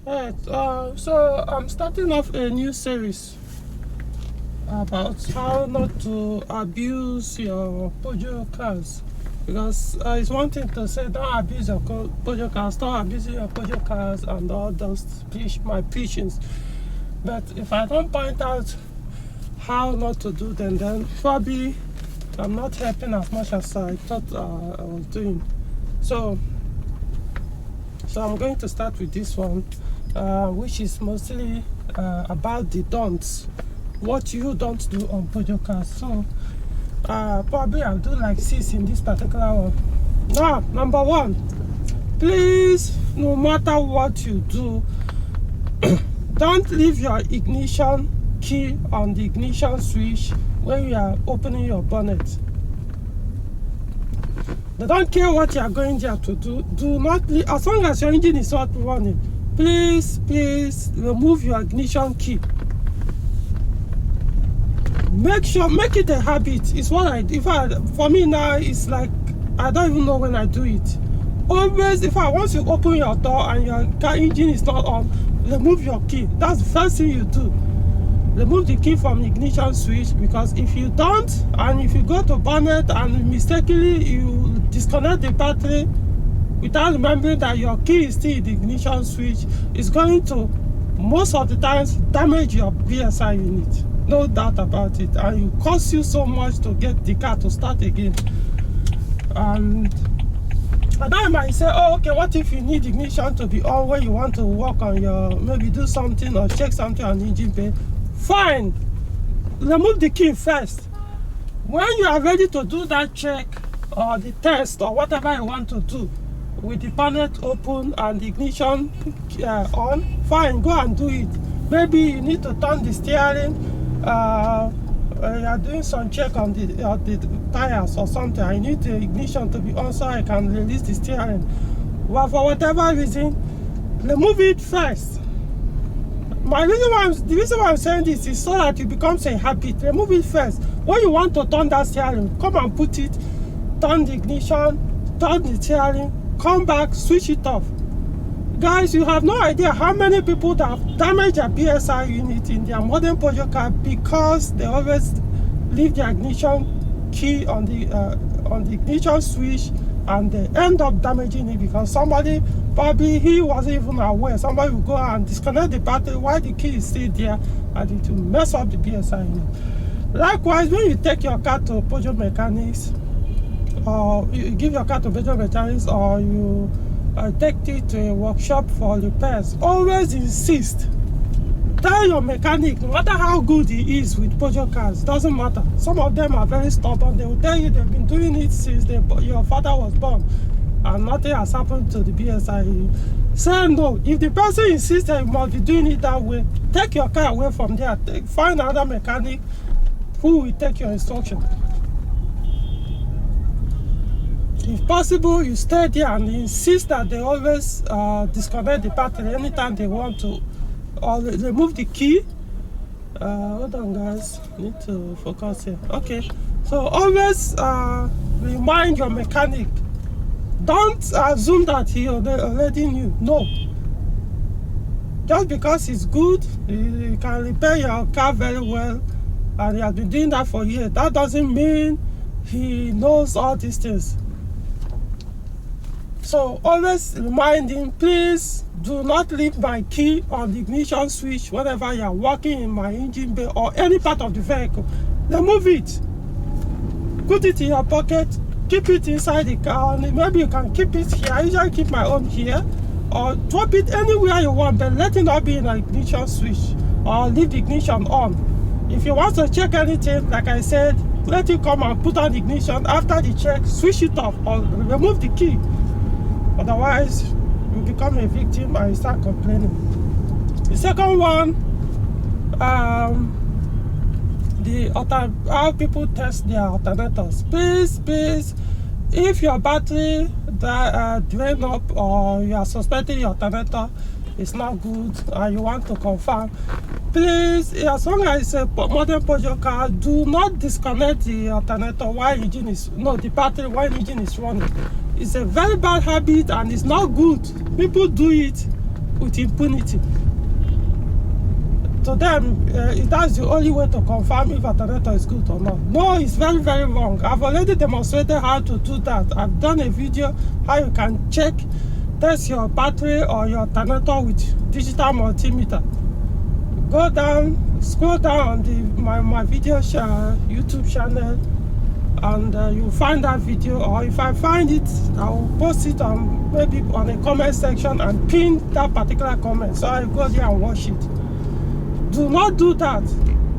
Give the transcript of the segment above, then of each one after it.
Alright, so I'm starting off a new series about how not to abuse your Peugeot cars. Because it's one thing to say don't abuse your Peugeot cars, stop abusing your Peugeot cars and all those my preachings. But if I don't point out how not to do them, then probably I'm not helping as much as I thought I was doing. So I'm going to start with this one, which is mostly about the don'ts, what you don't do on Peugeot cars. So probably I'll do like 6 in this particular one. Now, number 1, please, no matter what you do, don't leave your ignition key on the ignition switch when you are opening your bonnet. They don't care what you are going there to do. Do not leave, as long as your engine is not running. Please remove your ignition key. Make it a habit. It's what I do. For me now, it's like I don't even know when I do it. Always, once you open your door and your car engine is not on, remove your key. That's the first thing you do. Remove the key from the ignition switch, because if you don't, and if you go to bonnet and mistakenly you disconnect the battery without remembering that your key is still in the ignition switch, it's going to, most of the times, damage your BSI unit. No doubt about it. And it costs you so much to get the car to start again. And then you might say, oh, okay, what if you need ignition to be on when you want to work on your, maybe do something or check something on the engine bay? Fine, remove the key first. When you are ready to do that check or the test or whatever you want to do with the bonnet open and the ignition on, fine, go and do it. Maybe you need to turn the steering, you are doing some check on the tires or something. I need the ignition to be on so I can release the steering. Well, for whatever reason, remove it first. The reason why I'm saying this is so that it becomes a habit. Remove it first. When you want to turn that steering, come and put it, turn the ignition, turn the steering, come back, switch it off. Guys, you have no idea how many people that have damaged their PSI unit in their modern Peugeot car because they always leave their ignition key on the ignition switch, and they end up damaging it because somebody, probably he wasn't even aware, somebody will go and disconnect the battery while the key is still there, and it will mess up the PSI unit. Likewise, when you take your car to Peugeot mechanics, or you give your car to Peugeot mechanics, or you take it to a workshop for repairs, always insist. Tell your mechanic, no matter how good he is with Peugeot cars, doesn't matter. Some of them are very stubborn. They will tell you they've been doing it since your father was born and nothing has happened to the BSI. Say no. If the person insists that you must be doing it that way, take your car away from there. Find another mechanic who will take your instruction. If possible, you stay there and insist that they always disconnect the battery anytime they want to, or remove the key. Hold on, guys, need to focus here. Okay, so always remind your mechanic. Don't assume that he already knew. No, just because he's good, he can repair your car very well, and he has been doing that for years, that doesn't mean he knows all these things. So always remind him, please do not leave my key on the ignition switch whenever you are working in my engine bay or any part of the vehicle. Remove it. Put it in your pocket. Keep it inside the car. Maybe you can keep it here. I usually keep my own here. Or drop it anywhere you want, but let it not be in an ignition switch. Or leave the ignition on. If you want to check anything, like I said, let it come and put on the ignition. After the check, switch it off or remove the key. Otherwise, you become a victim and you start complaining. The second one, how people test their alternators. Please, if your battery drain up or you are suspecting your alternator is not good and you want to confirm, please, as long as it's a modern Peugeot car, do not disconnect the alternator while the battery while engine is running. It's a very bad habit and it's not good. People do it with impunity. To them, that's the only way to confirm if alternator is good or not. No, it's very, very wrong. I've already demonstrated how to do that. I've done a video how you can test your battery or your alternator with digital multimeter. Go down, scroll down on my video YouTube channel, and you'll find that video. Or if I find it, I will post it on maybe on a comment section and pin that particular comment, so I go there and watch it. Do not do that.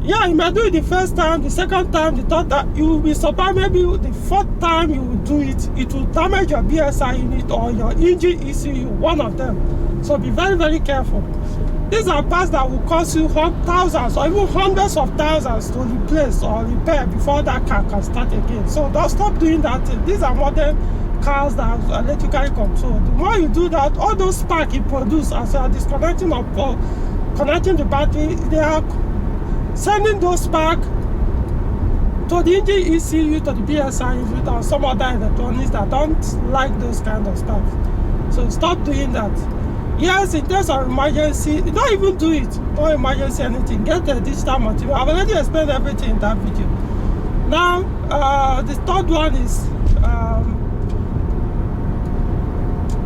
Yeah, you may do it the first time, the second time, the third time. You will be surprised. Maybe the fourth time you will do it, it will damage your BSI unit or your engine ECU, one of them. So be very, very careful. These are parts that will cost you thousands or even hundreds of thousands to replace or repair before that car can start again. So don't stop doing that thing. These are modern cars that are electrically controlled. The more you do that, all those sparks it produces as you are disconnecting or connecting the battery, they are sending those sparks to the engine ECU, to the BSI unit, or some other electronics that don't like those kind of stuff. So stop doing that. Yes, in case of emergency, don't even do it. No emergency anything. Get the digital multimeter. I've already explained everything in that video. Now, the third one is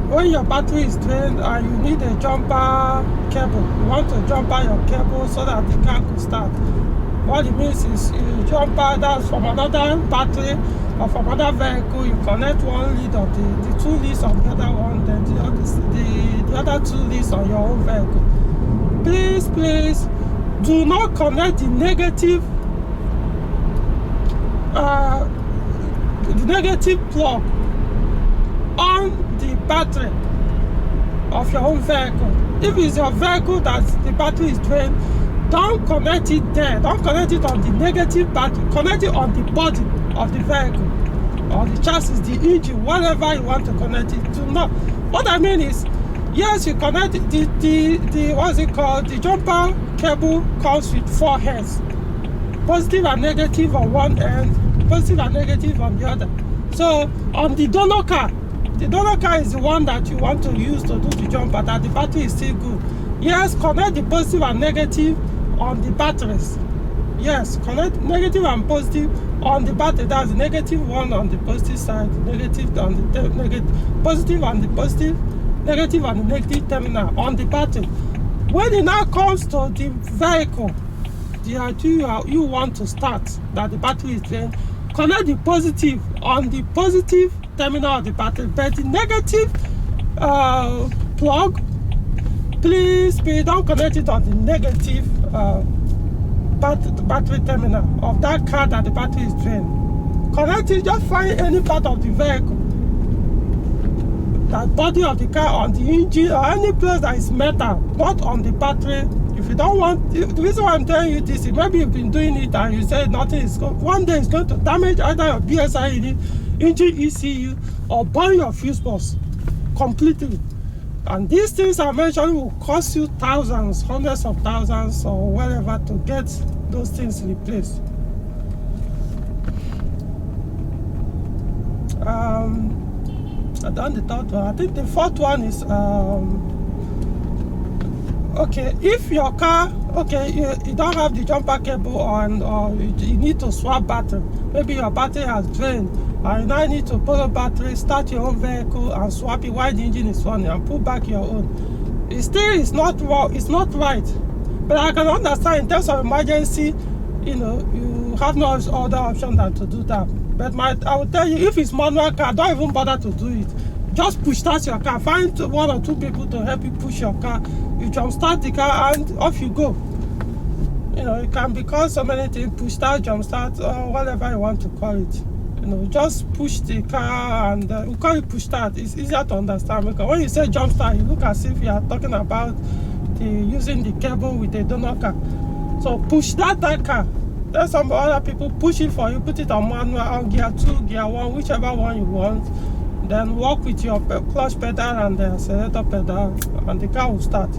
when your battery is drained and you need a jumper cable. You want to jumper your cable so that the car could start. What it means is you jumper that's from another battery or from another vehicle. You connect one lead of the two leads on the other one, then the other two leads on your own vehicle. Please do not connect the negative plug on the battery of your own vehicle. If it's your vehicle that the battery is drained, don't connect it there. Don't connect it on the negative battery. Connect it on the body of the vehicle or the chassis, the engine, whatever you want to connect it. Do not. What I mean is, yes, you connect the what's it called? The jumper cable comes with 4 heads, positive and negative on one end, positive and negative on the other. So on the donor car is the one that you want to use to do the jumper, that the battery is still good. Yes, connect the positive and negative on the batteries. Yes, connect negative and positive on the battery. That's the negative one on the positive side, negative on the negative, positive on the positive, negative on the negative terminal on the battery. When it now comes to the vehicle, the idea you want to start, that the battery is drained, connect the positive on the positive terminal of the battery, but the negative plug, please don't connect it on the negative battery terminal of that car that the battery is drained. Connect it, just find any part of the vehicle, that body of the car, on the engine, or any place that is metal, not on the battery. If you don't want, the reason why I'm telling you this is maybe you've been doing it and you said nothing is going, one day it's going to damage either your BSI unit, engine ECU, or burn your fuse box completely. And these things I mentioned will cost you thousands, hundreds of thousands, or whatever to get those things replaced. I've done the third one. I think the fourth one is okay, if your car, okay, you don't have the jumper cable on, or you need to swap battery. Maybe your battery has drained and you now need to pull a battery, start your own vehicle and swap it while the engine is running and put back your own. It still is not wrong, it's not right. But I can understand in terms of emergency, you know, you have no other option than to do that. But I will tell you, if it's manual car, don't even bother to do it. Just push start your car. Find 1 or 2 people to help you push your car. You jump start the car and off you go. You know, it can be called so many things, push start, jump start, or whatever you want to call it. You know, just push the car, and we call it push start. It's easier to understand, because when you say jump start, you look as if you are talking about using the cable with a donor car. So push start that car. Then some other people push it for you, put it on manual, on gear 2, gear 1, whichever one you want. Then walk with your clutch pedal and the accelerator pedal, and the car will start.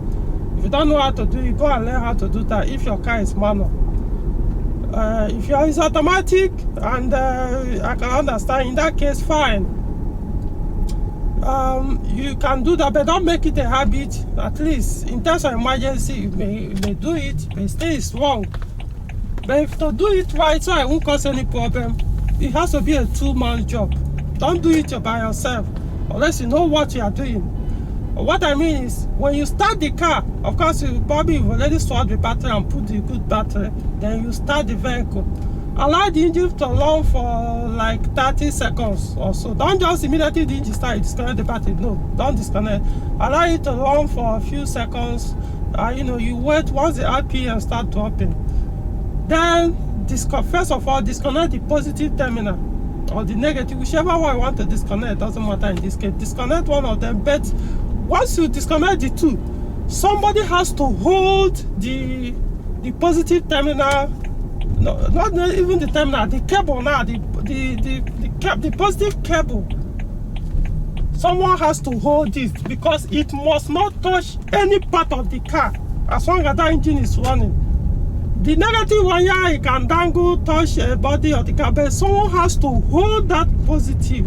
If you don't know how to do it, go and learn how to do that if your car is manual. If your is automatic, and I can understand, in that case, fine. You can do that, but don't make it a habit. At least in terms of emergency, you may do it, but stay strong. But if to do it right, so it won't cause any problem, it has to be a two-man job. Don't do it by yourself unless you know what you are doing. What I mean is, when you start the car, of course you probably already swap the battery and put the good battery, then you start the vehicle. Allow the engine to run for like 30 seconds or so. Don't just immediately the engine start, disconnect the battery. No, don't disconnect. Allow it to run for a few seconds. You wait once the RPM start dropping. Then, first of all, disconnect the positive terminal or the negative, whichever one you want to disconnect, doesn't matter in this case. Disconnect one of them, but once you disconnect the two, somebody has to hold the positive terminal. No, not even the terminal, the cable now, the positive cable. Someone has to hold it because it must not touch any part of the car as long as that engine is running. The negative one, yeah, it can dangle, touch the body of the car, but someone has to hold that positive.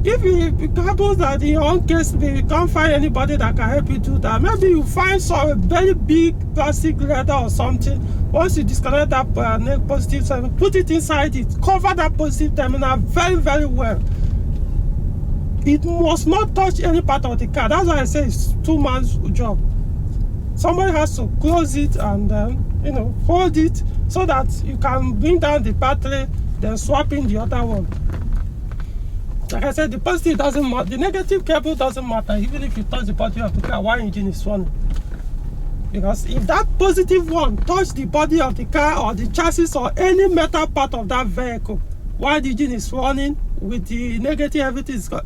If it happens that in your own case you can't find anybody that can help you do that, maybe you find some very big plastic leather or something. Once you disconnect that positive terminal, put it inside it, cover that positive terminal very, very well. It must not touch any part of the car. That's why I say it's two-man's job. Somebody has to close it and hold it so that you can bring down the battery, then swap in the other one. Like I said, the positive doesn't matter, the negative cable doesn't matter, even if you touch the body of the car while engine is running. Because if that positive one touch the body of the car or the chassis or any metal part of that vehicle while the engine is running with the negative, everything is got,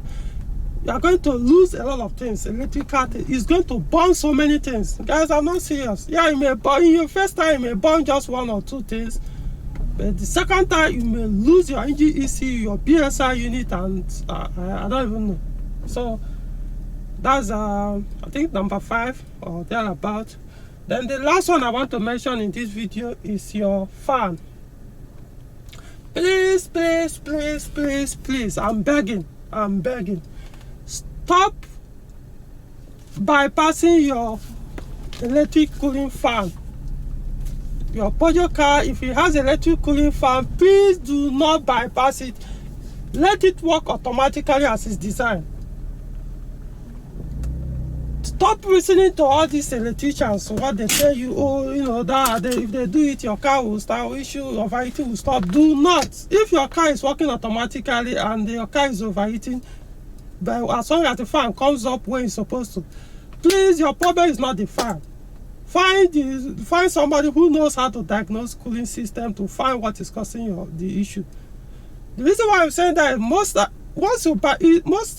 you are going to lose a lot of things. Electrical is going to burn so many things. Guys, I'm not serious. Yeah, you may burn, in your first time you may burn just one or two things, but the second time you may lose your engine ECU, your BSI unit, and I don't even know. So that's I think number 5 or thereabout. Then the last one I want to mention in this video is your fan. Please, please, please, please, please, I'm begging, stop bypassing your electric cooling fan. Your Peugeot car, if it has electric cooling fan, please do not bypass it. Let it work automatically as it's designed. Stop listening to all these electricians, what they tell you, if they do it, your car will start issue, overheating will stop. Do not. If your car is working automatically and your car is overheating, but as long as the fan comes up when it's supposed to, please, your problem is not the fan. Find somebody who knows how to diagnose cooling system to find what is causing the issue. The reason why I'm saying that is most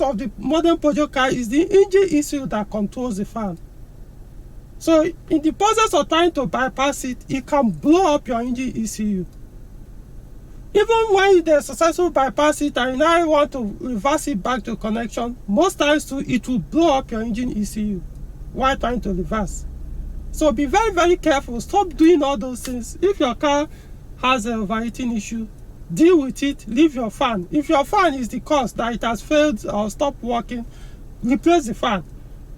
of the modern Peugeot car is the engine ECU that controls the fan. So in the process of trying to bypass it, it can blow up your engine ECU. Even when they successfully bypass it and you now want to reverse it back to connection, most times too, it will blow up your engine ECU while trying to reverse. So be very, very careful. Stop doing all those things. If your car has an overheating issue, deal with it. Leave your fan. If your fan is the cause that it has failed or stopped working, replace the fan.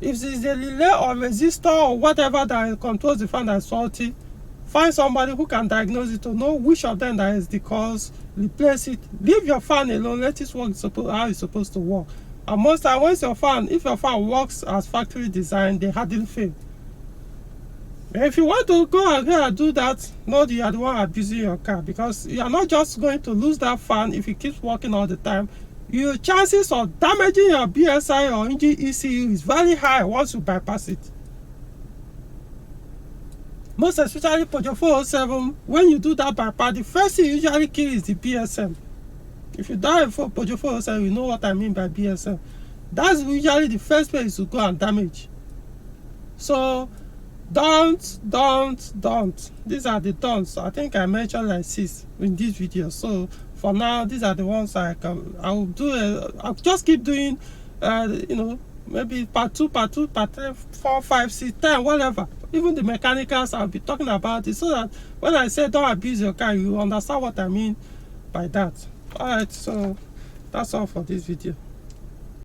If it's a relay or resistor or whatever that controls the fan that is faulty, find somebody who can diagnose it to know which of them that is the cause. Replace it. Leave your fan alone. Let it work how it's supposed to work. And most times, if your fan works as factory designed, they hardly fail. If you want to go ahead and do that, know that you are the one abusing your car, because you are not just going to lose that fan if it keeps working all the time. Your chances of damaging your BSI or engine ECU is very high once you bypass it. Most especially Peugeot 407, when you do that bypass, the first thing you usually kill is the BSM. If you die for Peugeot 407, you know what I mean by BSM. That's usually the first place to go and damage. So don't. These are the don'ts. I think I mentioned like 6 in this video. So for now, these are the ones I'll just keep doing, maybe part 2, part 3, 4, 5, 6, 10, whatever. Even the mechanicals, I'll be talking about it, so that when I say don't abuse your car, you understand what I mean by that. Alright, so that's all for this video.